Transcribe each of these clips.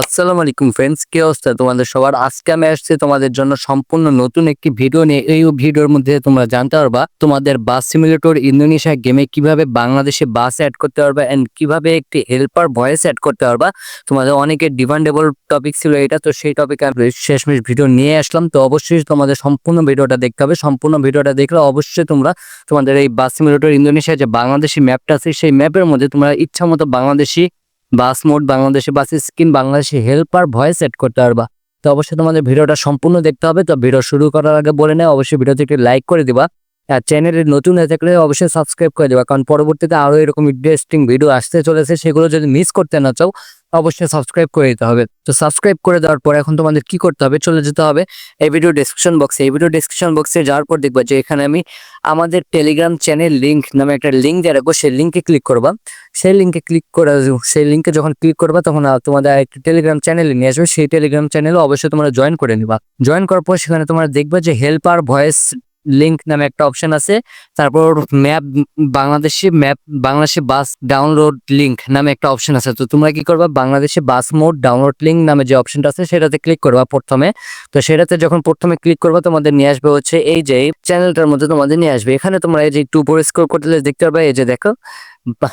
আসসালামু আলাইকুম ফ্রেন্ডস, কি অবস্থা তোমাদের সবার? আজকে আমি আসছি তোমাদের জন্য সম্পূর্ণ নতুন একটি ভিডিও নিয়ে। এই ভিডিওর মধ্যে তোমরা জানতে পারবা তোমাদের বাস সিমুলেটর ইন্দোনেশিয়া গেমে কিভাবে বাংলাদেশে বাস অ্যাড করতে পারবা এন্ড কিভাবে একটি হেল্পার ভয়েস অ্যাড করতে পারবা। তোমাদের অনেকের ডিমান্ডেবল টপিক ছিল এটা, তো সেই টপিকে আমি শেষমেশ ভিডিও নিয়ে আসলাম। তো অবশ্যই তোমাদের সম্পূর্ণ ভিডিওটা দেখতে হবে। সম্পূর্ণ ভিডিওটা দেখলে অবশ্যই তোমরা তোমাদের এই বাস সিমুলেটর ইন্দোনেশিয়া যে বাংলাদেশি ম্যাপটা আছে সেই ম্যাপের মধ্যে তোমরা ইচ্ছা মতো Bangladeshi bus mode, Bangladeshi bus screen, Bangladeshi helper voice set করতে পারবা। তো অবশ্যই তোমাদের ভিডিওটা সম্পূর্ণ দেখতে হবে। তো ভিডিও শুরু করার আগে বলে নেয়, অবশ্যই ভিডিওতে একটি লাইক করে দিবা। আর চ্যানেলে নতুন হয়ে থাকলে অবশ্যই সাবস্ক্রাইব করে দিবা, কারণ পরবর্তীতে আরো এরকম ইন্টারেস্টিং ভিডিও আসতে চলেছে, সেগুলো যদি মিস করতে না চাও অবশ্যই সাবস্ক্রাইব করে দিতে হবে। তো সাবস্ক্রাইব করে দেওয়ার পর এখন তোমাদের কি করতে হবে, চলে যেতে হবে এই ভিডিও ডেসক্রিপশন বক্সে। এই ভিডিও ডেসক্রিপশন বক্সে যাওয়ার পর দেখবা যে এখানে আমি আমাদের টেলিগ্রাম চ্যানেল লিঙ্ক নামে একটা লিঙ্ক দিয়ে রাখবো। সেই লিঙ্কে ক্লিক করবা। সেই লিঙ্কে যখন ক্লিক করবা তখন তোমাদের একটা টেলিগ্রাম চ্যানেলে নিয়ে আসবে। সেই টেলিগ্রাম চ্যানেলে অবশ্যই তোমরা জয়েন করে নিবা। জয়েন করার পর সেখানে তোমরা দেখবা যে হেল্পার ভয়েস লিঙ্ক নামে একটা অপশন আছে। তারপর বাংলাদেশি বাস ডাউনলোড লিঙ্ক নামে একটা অপশন আছে। তো তোমরা কি করবা, Bangladeshi bus mode download link নামে যে অপশনটা আছে সেটাতে ক্লিক করবা প্রথমে। তো সেটাতে যখন প্রথমে ক্লিক করবা তোমাদের নিয়ে আসবে হচ্ছে এই যে চ্যানেলটার মধ্যে তোমাদের নিয়ে আসবে। এখানে তোমরা এই যে একটু উপরে স্ক্রল করতে দেখতে পারবা, এই যে দেখো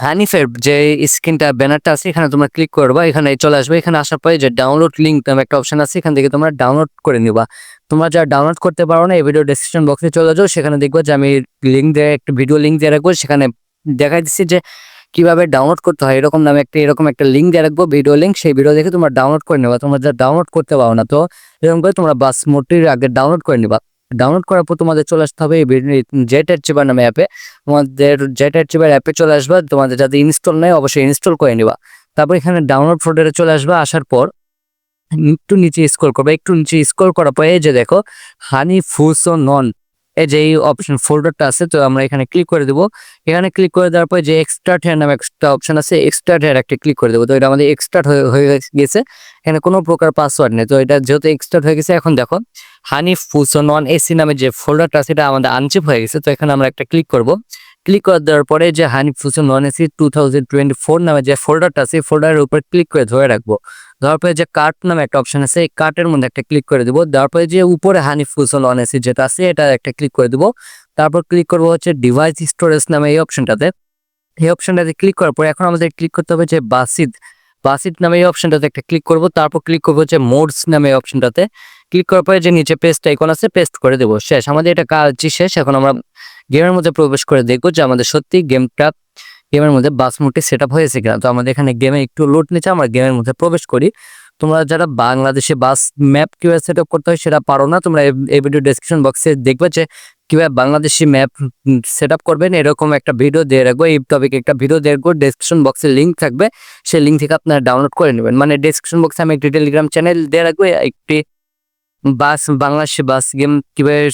হানিফের যে স্ক্রিনটা ব্যানারটা আছে এখানে তোমরা ক্লিক করবা। এখানে চলে আসবে। এখানে আসার পরে যে ডাউনলোড লিঙ্ক নামে একটা অপশন আছে, এখান থেকে তোমরা ডাউনলোড করে নিবা। তোমরা যারা ডাউনলোড করতে পারো না, এই ভিডিও ডেসক্রিপশন বক্সে চলে যাও, সেখানে দেখবো যে আমি লিঙ্ক দিয়ে একটা ভিডিও লিঙ্ক দিয়ে রাখবো। সেখানে দেখাই দিচ্ছি যে কিভাবে ডাউনলোড করতে হয়। এরকম একটা লিঙ্ক দিয়ে রাখবো, ভিডিও লিঙ্ক। সেই ভিডিও দেখে তোমরা ডাউনলোড করে নেবা। তোমরা যা ডাউনলোড করতে পারো না, তো এরকম করে তোমরা বাস মোডটির আগে ডাউনলোড করে নিবা। ডাউনলোড করার পর তোমাদের চলে আসতে হবে জেট অ্যাচিভার নামে অ্যাপে। তোমাদের জেট অ্যাচিভার অ্যাপে চলে আসবা। তোমাদের যাদের ইনস্টল নেই অবশ্যই ইনস্টল করে নিবা। তারপর এখানে ডাউনলোড ফোল্ডারে চলে আসবা। আসার পর একটু নিচে স্ক্রল করবে। একটু নিচে স্ক্রল করার পরে এই যে দেখো হানি ফুসো নন, এই যে এই অপশন ফোল্ডারটা আছে, তো আমরা এখানে ক্লিক করে দেবো। এখানে ক্লিক করে দেওয়ার পরে যে এক্সট্রাক্ট হেয়ার নামে একটা অপশন আছে, এক্সট্রাক্ট হেয়ার একটা ক্লিক করে দেবো। তো এটা আমাদের এক্সট্রাক্ট হয়ে গেছে। এখানে কোনো প্রকার পাসওয়ার্ড নেই। তো এটা যেহেতু এক্সট্রাক্ট হয়ে গেছে, এখন দেখো হানি ফুসো নন এসি নামে যে ফোল্ডারটা আছে এটা আমাদের আনচিপ হয়ে গেছে। তো এখানে আমরা একটা ক্লিক করব। ক্লিক করে দেওয়ার পরে যে হানি ফুসো নন এসি 2024 নামে যে ফোল্ডারটা আছে এই ফোল্ডারের উপর ক্লিক করে ধরে রাখবো। দেওয়ার পরে যে কার্ট নামে একটা অপশন আছে, এই কার্টের মধ্যে একটা ক্লিক করে দিব। দেওয়ার পরে যে উপরে হানি ফুসল অন এসি যেটা আছে এটা একটা ক্লিক করে দিব। তারপর ক্লিক করবো হচ্ছে ডিভাইস স্টোরেজ নামে এই অপশনটাতে। এই অপশনটাতে ক্লিক করার পর এখন আমাদের ক্লিক করতে হবে যে বাসিদ নামে এই অপশনটাতে একটা ক্লিক করব। তারপর ক্লিক করবো হচ্ছে মোডস নামে এই অপশনটাতে। ক্লিক করার পরে যে নিচে পেস্ট আইকন আছে পেস্ট করে দেবো। শেষ, আমাদের এটা কাজই শেষ। এখন আমরা গেমের মধ্যে প্রবেশ করে দেখবো যে আমাদের সত্যি গেমের মধ্যে বাস মোডটি সেট আপ হয়েছে কিনা। তো আমাদের এখানে গেমে একটু লোড নিচ্ছে, আমরা গেমের মধ্যে প্রবেশ করি। তোমরা যারা বাংলাদেশে বাস ম্যাপ কিভাবে সেট আপ করতে হয় সেটা পারো না, তোমরা এই ভিডিও ডেসক্রিপশন বক্সে দেখবে যে কিভাবে বাংলাদেশি ম্যাপ সেট আপ করবেন। এরকম একটা ভিডিও দিয়ে রাখবো, এই টপিকে একটা ভিডিও দিয়ে রাখবো। ডেসক্রিপশন বক্সে লিঙ্ক থাকবে, সেই লিঙ্ক থেকে আপনারা ডাউনলোড করে নেবেন। মানে ডেসক্রিপশন বক্সে আমি একটি টেলিগ্রাম চ্যানেল দিয়ে রাখবো, একটি বাংলাদেশি বাস গেম কিভাবে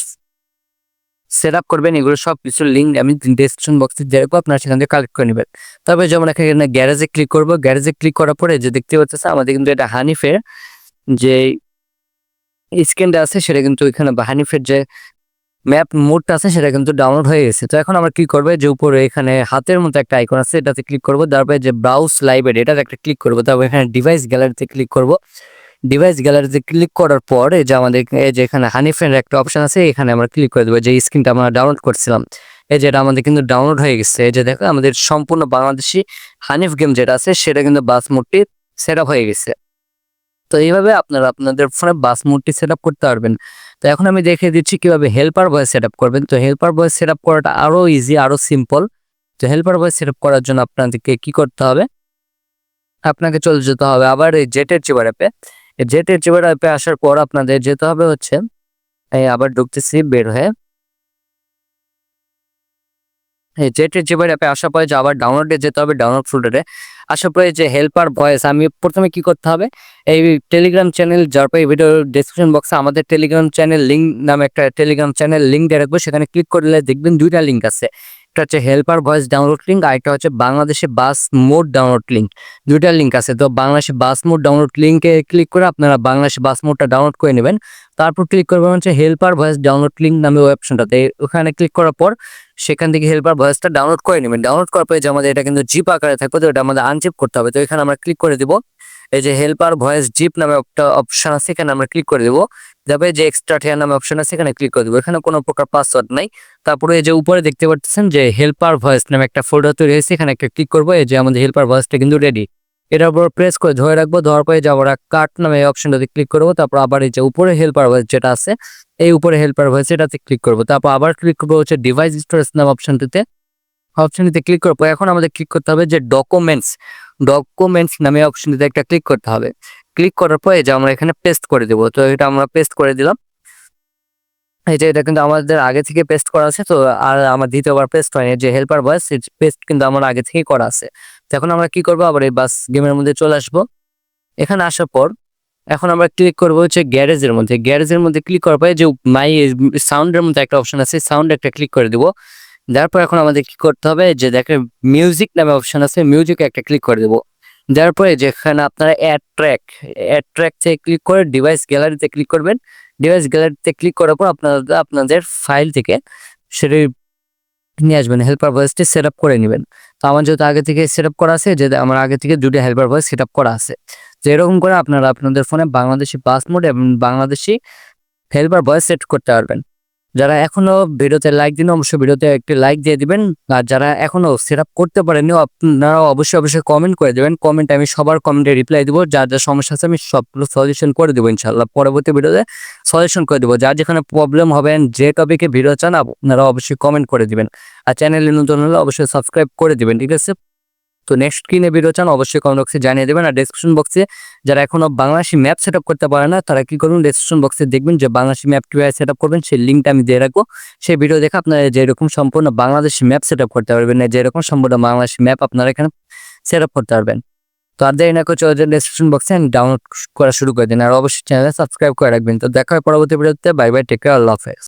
সেট আপ করবেন এগুলো সব কিছু লিঙ্ক আমি ডেসক্রিপশন বক্সে দিয়ে রাখবো, আপনারা সেখান থেকে কালেক্ট করে নেবেন। তবে যেমন এখানে গ্যারেজে ক্লিক করবো। গ্যারেজে ক্লিক করার পরে যে দেখতে পাচ্ছেন আমাদের কিন্তু এটা হানিফের যে স্ক্রিনটা আছে সেটা কিন্তু এখানে হানিফের যে ম্যাপ মোডটা আছে সেটা কিন্তু ডাউনলোড হয়ে গেছে। তো এখন আমরা ক্লিক করবো যে উপরে এখানে হাতের মতো একটা আইকন আছে এটাতে ক্লিক করবো। তারপরে যে ব্রাউজ লাইব্রেরি এটাতে একটা ক্লিক করবো। তারপর এখানে ডিভাইস গ্যালারিতে ক্লিক করবো। ডিভাইস গ্যালারিতে ক্লিক করার পর এই যে আমাদের এই যে এখানে হানিফের একটা অপশন আছে, এখানে আমরা ক্লিক করে দেবো। যে স্ক্রিনটা আমরা ডাউনলোড করছিলাম এই যে এটা আমাদের কিন্তু ডাউনলোড হয়ে গেছে। এই যে দেখো আমাদের সম্পূর্ণ বাংলাদেশি হানিফ গেম যেটা আছে সেটা কিন্তু বাস মোডটি সেট আপ হয়ে গেছে। তো এইভাবে আপনারা আপনাদের ফোনে বাস মোডটি সেট আপ করতে পারবেন। তো এখন আমি দেখিয়ে দিচ্ছি কিভাবে হেল্পার ভয়েস সেট আপ করবেন। তো হেল্পার ভয়েস সেট আপ করাটা আরো ইজি, আরো সিম্পল। তো হেল্পার ভয়েস সেট আপ করার জন্য আপনাদেরকে কি করতে হবে, আপনাকে চলে যেতে হবে আবার এই জেটের চিবার অ্যাপে। জেটের চিবার অ্যাপে আসার পর আপনাদের যেতে হবে হচ্ছে এই আবার ঢুকতেছি বের হয়ে এই জেটের চিবার অ্যাপে আসার পরে যে আবার ডাউনলোডে যেতে হবে, ডাউনলোড ফোল্ডারে আসার পরে যে হেল্পার ভয়েস আমি প্রথমে কি করতে হবে, এই টেলিগ্রাম চ্যানেল যার পরে ভিডিও ডেসক্রিপশন বক্সে আমাদের টেলিগ্রাম চ্যানেল লিঙ্ক নামে একটা টেলিগ্রাম চ্যানেল লিঙ্ক দিয়ে রাখবো। সেখানে ক্লিক করলে দেখবেন দুইটা লিঙ্ক আছে, একটা হচ্ছে হেল্পার ভয়েস ডাউনলোড লিঙ্ক আর একটা হচ্ছে বাংলাদেশে বাস মোড ডাউনলোড লিঙ্ক। দুইটা লিঙ্ক আছে। তো বাংলাদেশে বাস মোড ডাউনলোড লিঙ্কে ক্লিক করে আপনারা বাংলাদেশে বাস মোডটা ডাউনলোড করে নেবেন। তারপর ক্লিক করবেন হচ্ছে হেল্পার ভয়েস ডাউনলোড লিঙ্ক নামে অপশনটাতে। ওখানে ক্লিক করার পর সেখান থেকে হেল্পার ভয়েসটা ডাউনলোড করে নেবেন। ডাউনলোড করার পরে যে আমাদের এটা কিন্তু জিপ আকারে থাকবে, তো এটা আমাদের আনজিপ করতে হবে। তো এখানে আমরা ক্লিক করে দিব। এই যে হেল্পার ভয়েস জিপ নামে একটা অপশন আছে, এখানে আমরা ক্লিক করে দেবো। যাবে যে এক্সট্রা হেয়ার নামে অপশন আছে, এখানে ক্লিক করে দেবো। এখানে কোনো প্রকার পাসওয়ার্ড নাই। তারপরে এই যে উপরে দেখতে পাচ্ছেন যে হেল্পার ভয়েস নামে একটা ফোল্ডার তৈরি হয়েছে, এখানে একটা ক্লিক করবো। এই যে আমাদের হেল্পার ভয়েসটা কিন্তু রেডি। এটার উপর প্রেস করে ধরে রাখবো, ধরার পরে যে আমরা কাট নামে অপশনটাতে ক্লিক করবো। তারপর আবার এই যে উপরে হেল্পার ভয়েস যেটা আছে, এই উপরে হেল্পার ভয়েস এটাতে ক্লিক করবো। তারপর আবার ক্লিক করবো হচ্ছে ডিভাইস স্টোরেজ নাম অপশনটিতে ক্লিক করবো। এখন আমাদের ক্লিক করতে হবে যে ডকুমেন্টস নামে অপশনটিতে একটা ক্লিক করতে হবে। ক্লিক করার পরে যে আমরা এখানে পেস্ট করে দেবো, তো এটা আমরা পেস্ট করে দিলাম। এই যে এটা কিন্তু আমাদের আগে থেকে পেস্ট করা আছে, তো আর আমার দ্বিতীয়বার পেস্ট হয়নি। যে হেল্পার ভয়েস পেস্ট কিন্তু আমার আগে থেকেই করা আছে। তো এখন আমরা কি করবো, আবার এই বাস গেমের মধ্যে চলে আসবো। এখানে আসার পর এখন আমরা ক্লিক করবো হচ্ছে গ্যারেজের মধ্যে ক্লিক করার পরে যে মাই সাউন্ডের মধ্যে একটা অপশন আছে, সাউন্ড একটা ক্লিক করে দিব। তারপর এখন আমাদের কি করতে হবে, যে দেখেন মিউজিক নামে অপশন আছে, মিউজিকে একটা ক্লিক করে দেবো। দেওয়ার পরে যেখানে আপনারা অ্যাড ট্র্যাক থেকে ক্লিক করে ডিভাইস গ্যালারিতে ক্লিক করবেন। ডিভাইস গ্যালারিতে ক্লিক করার পর আপনাদের ফাইল থেকে সেটি নিয়ে আসবেন, হেল্পার ভয়েসটি সেট আপ করে নেবেন। তো আমার যেহেতু আগে থেকে সেট আপ করা আছে, যে আমার আগে থেকে দুটো হেল্পার ভয়েস সেট আপ করা আছে। তো এরকম করে আপনারা আপনাদের ফোনে বাংলাদেশি বাস মোড এবং বাংলাদেশি হেল্পার ভয়েস সেট করতে পারবেন। যারা এখনো ভিডিওতে লাইক দিন, অবশ্যই ভিডিওতে একটি লাইক দিয়ে দিবেন। আর যারা এখনো সেট আপ করতে পারেননি, আপনারা অবশ্যই কমেন্ট করে দেবেন। কমেন্ট আমি সবার কমেন্টে রিপ্লাই দিব। যার যা সমস্যা আছে আমি সবগুলো সলিউশন করে দেবো ইনশাল্লাহ। পরবর্তী ভিডিওতে সলিউশন করে দেবো। যার যেখানে প্রবলেম হবে, যে টপিকে ভিডিও চান, আপনারা অবশ্যই কমেন্ট করে দিবেন। আর চ্যানেলে নতুন হলে অবশ্যই সাবস্ক্রাইব করে দিবেন, ঠিক আছে? তো নেক্সট কি নিয়ে ভিডিও চান অবশ্যই কমেন্ট বক্সে জানিয়ে দেবেন। আর ডেসক্রিপশন বক্সে যারা এখনো বাংলাদেশি ম্যাপ সেট আপ করতে পারে না, তারা কি করবেন, ডেসক্রিপশন বক্সে দেখবেন যে বাংলাদেশি ম্যাপ কিভাবে সেট আপ করবেন, সেই লিঙ্কটা আমি দিয়ে রাখবো। সেই ভিডিও দেখে আপনারা যেরকম সম্পূর্ণ বাংলাদেশি ম্যাপ সেট আপ করতে পারবেন, যেরকম সম্পূর্ণ বাংলাদেশি ম্যাপ আপনারা এখানে সেট আপ করতে পারবেন। তো আর দেরি না করে চলে যান ডেসক্রিপশন বক্সে, ডাউনলোড করা শুরু করে দিন। আর অবশ্যই চ্যানেলে সাবস্ক্রাইব করে রাখবেন। তো দেখা হয় পরবর্তী ভিডিওতে। বাই বাই, টেক কেয়ার, আল্লাহ হাফেজ।